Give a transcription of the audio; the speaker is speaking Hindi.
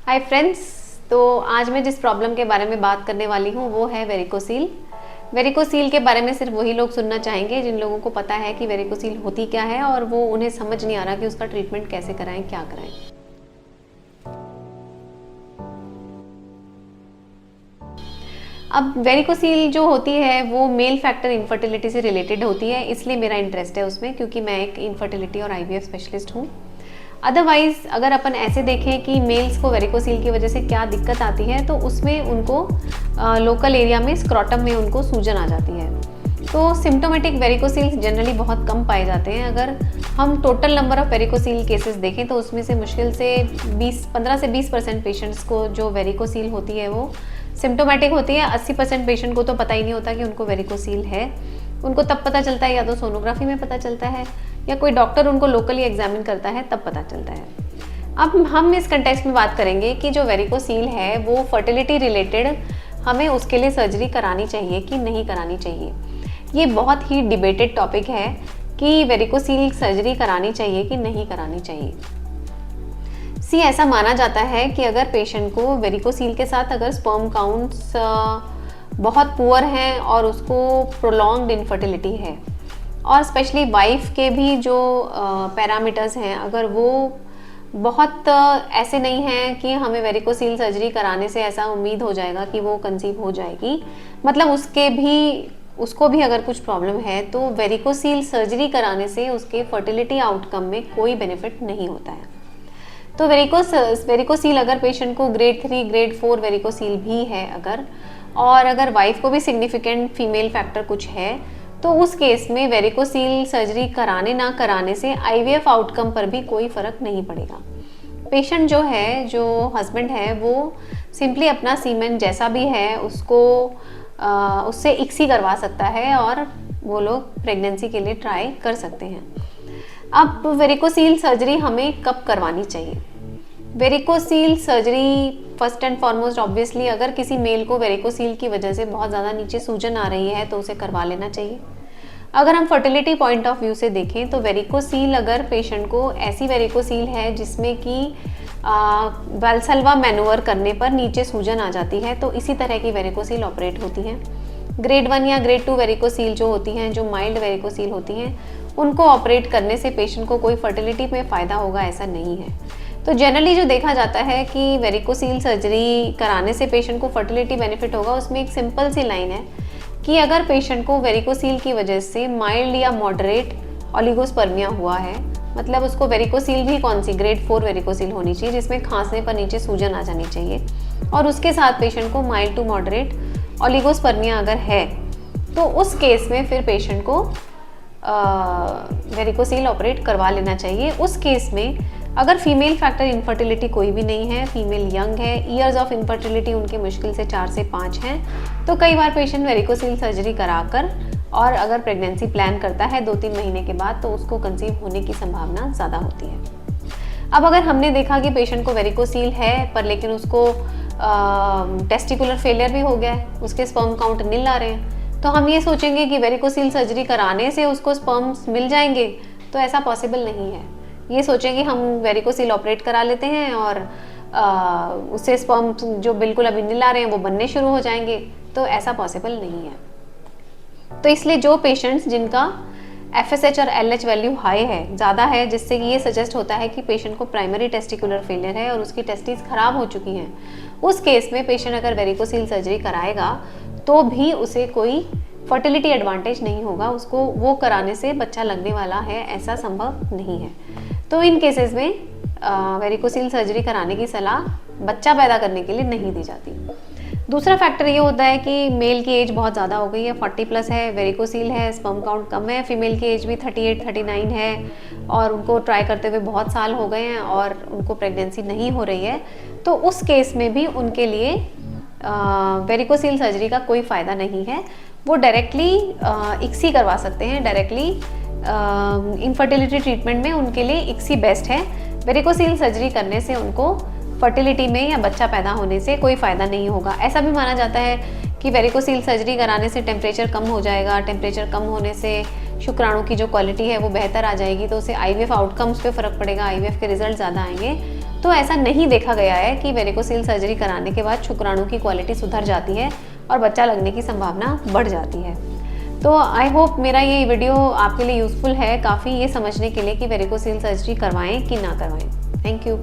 Hi friends. तो आज मैं जिस प्रॉब्लम के बारे में बात करने वाली हूँ वो है वेरिकोसील। वेरिकोसील के बारे में सिर्फ वही लोग सुनना चाहेंगे जिन लोगों को पता है कि वेरिकोसील होती क्या है और वो उन्हें समझ नहीं आ रहा कि उसका ट्रीटमेंट कैसे कराएं, क्या कराएं। अब वेरिकोसील जो होती है वो मेल फैक्टर इनफर्टिलिटी से रिलेटेड होती है, इसलिए मेरा इंटरेस्ट है उसमें, क्योंकि मैं एक इनफर्टिलिटी और आईवीएफ स्पेशलिस्ट हूँ। अदरवाइज अगर अपन ऐसे देखें कि मेल्स को वेरिकोसील की वजह से क्या दिक्कत आती है, तो उसमें उनको लोकल एरिया में स्क्रॉटम में उनको सूजन आ जाती है। तो सिम्टोमेटिक वेरिकोसील जनरली बहुत कम पाए जाते हैं। अगर हम total number of varicocele cases देखें तो उसमें से मुश्किल से 15 से 20% पेशेंट्स को जो वेरिकोसील होती है वो सिम्टोमेटिक होती है। 80% पेशेंट को तो पता ही नहीं होता कि उनको वेरिकोसील है। उनको तब पता चलता है या तो सोनोग्राफी में पता चलता है या कोई डॉक्टर उनको लोकली एग्जामिन करता है तब पता चलता है। अब हम इस कंटेक्स्ट में बात करेंगे कि जो वेरिकोसील है वो फर्टिलिटी रिलेटेड हमें उसके लिए सर्जरी करानी चाहिए कि नहीं करानी चाहिए। ये बहुत ही डिबेटेड टॉपिक है कि वेरिकोसील सर्जरी करानी चाहिए कि नहीं करानी चाहिए। ऐसा माना जाता है कि अगर पेशेंट को वेरिकोसील के साथ अगर स्पर्म काउंट्स बहुत पुअर हैं और उसको प्रोलॉन्ग्ड इनफर्टिलिटी है और स्पेशली वाइफ के भी जो पैरामीटर्स हैं अगर वो बहुत ऐसे नहीं हैं कि हमें वेरिकोसील सर्जरी कराने से ऐसा उम्मीद हो जाएगा कि वो कंसीव हो जाएगी, मतलब उसको भी अगर कुछ प्रॉब्लम है तो वेरिकोसील सर्जरी कराने से उसके फर्टिलिटी आउटकम में कोई बेनिफिट नहीं होता है। तो वेरिकोसील अगर पेशेंट को ग्रेड 3 ग्रेड 4 वेरिकोसील भी है अगर वाइफ को भी सिग्निफिकेंट फीमेल फैक्टर कुछ है तो उस केस में वेरिकोसील सर्जरी कराने ना कराने से आईवीएफ आउटकम पर भी कोई फर्क नहीं पड़ेगा। पेशेंट जो हस्बैंड है वो सिंपली अपना सीमेन जैसा भी है उससे इक्सी करवा सकता है और वो लोग प्रेगनेंसी के लिए ट्राई कर सकते हैं। अब वेरिकोसील सर्जरी हमें कब करवानी चाहिए? Varicocele surgery first and foremost obviously अगर किसी मेल को वेरिकोसील की वजह से बहुत ज़्यादा नीचे सूजन आ रही है तो उसे करवा लेना चाहिए। अगर हम फर्टिलिटी पॉइंट ऑफ व्यू से देखें तो वेरिकोसील अगर पेशेंट को ऐसी वेरिकोसील है जिसमें कि वाल्सल्वा मैनूवर करने पर नीचे सूजन आ जाती है तो इसी तरह की वेरिकोसील ऑपरेट होती हैं। ग्रेड 1 या ग्रेड 2 वेरिकोसील जो होती हैं, जो माइल्ड वेरिकोसील होती हैं, उनको ऑपरेट करने से पेशेंट को कोई फर्टिलिटी में फ़ायदा होगा ऐसा नहीं है। तो जनरली जो देखा जाता है कि वेरिकोसील सर्जरी कराने से पेशेंट को फर्टिलिटी बेनिफिट होगा, उसमें एक सिंपल सी लाइन है कि अगर पेशेंट को वेरिकोसील की वजह से माइल्ड या मॉडरेट ओलिगोस्पर्मिया हुआ है, मतलब उसको वेरिकोसील भी कौन सी ग्रेड 4 वेरिकोसील होनी चाहिए जिसमें खांसने पर नीचे सूजन आ जानी चाहिए, और उसके साथ पेशेंट को माइल्ड टू मॉडरेट ओलिगोस्पर्मिया अगर है तो उस केस में फिर पेशेंट को वेरिकोसील ऑपरेट करवा लेना चाहिए। उस केस में अगर फीमेल फैक्टर इनफर्टिलिटी कोई भी नहीं है, फीमेल यंग है, ईयर्स ऑफ इनफर्टिलिटी उनके मुश्किल से 4 से 5 हैं, तो कई बार पेशेंट वेरिकोसील सर्जरी कराकर और अगर प्रेगनेंसी प्लान करता है 2-3 महीने के बाद तो उसको कंसीव होने की संभावना ज़्यादा होती है। अब अगर हमने देखा कि पेशेंट को वेरिकोसील है पर लेकिन उसको टेस्टिकुलर फेलियर भी हो गया है, उसके स्पर्म काउंट नील आ रहे हैं, तो हम ये सोचेंगे कि वेरिकोसील सर्जरी कराने से उसको स्पर्म्स मिल जाएंगे, तो ऐसा पॉसिबल नहीं है। ये सोचेंगे हम वेरिकोसील ऑपरेट करा लेते हैं और उससे स्पर्म्स जो बिल्कुल अभी नील आ रहे हैं वो बनने शुरू हो जाएंगे, तो ऐसा पॉसिबल नहीं है। तो इसलिए जो पेशेंट्स जिनका FSH और LH वैल्यू हाई है, ज़्यादा है, जिससे कि ये सजेस्ट होता है कि पेशेंट को प्राइमरी टेस्टिकुलर फेलियर है और उसकी टेस्टिस खराब हो चुकी हैं, उस केस में पेशेंट अगर वेरिकोसील सर्जरी कराएगा तो भी उसे कोई फर्टिलिटी एडवांटेज नहीं होगा, उसको वो कराने से बच्चा लगने वाला है ऐसा संभव नहीं है। तो इन केसेस में वेरिकोसील सर्जरी कराने की सलाह बच्चा पैदा करने के लिए नहीं दी जाती। दूसरा फैक्टर ये होता है कि मेल की एज बहुत ज़्यादा हो गई है, 40+ है, वेरिकोसील है, स्पर्म काउंट कम है, फीमेल की एज भी 38-39 है और उनको ट्राई करते हुए बहुत साल हो गए हैं और उनको प्रेगनेंसी नहीं हो रही है, तो उस केस में भी उनके लिए वेरिकोसील सर्जरी का कोई फ़ायदा नहीं है। वो डायरेक्टली इक्सी करवा सकते हैं। डायरेक्टली इनफर्टिलिटी ट्रीटमेंट में उनके लिए इक्सी बेस्ट है। वेरिकोसील सर्जरी करने से उनको फर्टिलिटी में या बच्चा पैदा होने से कोई फ़ायदा नहीं होगा। ऐसा भी माना जाता है कि वेरिकोसील सर्जरी कराने से टेम्परेचर कम हो जाएगा, टेम्परेचर कम होने से शुक्राणु की जो क्वालिटी है वो बेहतर आ जाएगी, तो उससे आईवीएफ आउटकम्स पे फ़र्क पड़ेगा, आईवीएफ के रिजल्ट ज़्यादा आएंगे। तो ऐसा नहीं देखा गया है कि वेरिकोसील सर्जरी कराने के बाद शुक्राणु की क्वालिटी सुधर जाती है और बच्चा लगने की संभावना बढ़ जाती है। तो आई होप मेरा ये वीडियो आपके लिए यूज़फुल है काफ़ी, ये समझने के लिए कि वेरिकोसील सर्जरी करवाएं कि ना करवाएं। Thank you.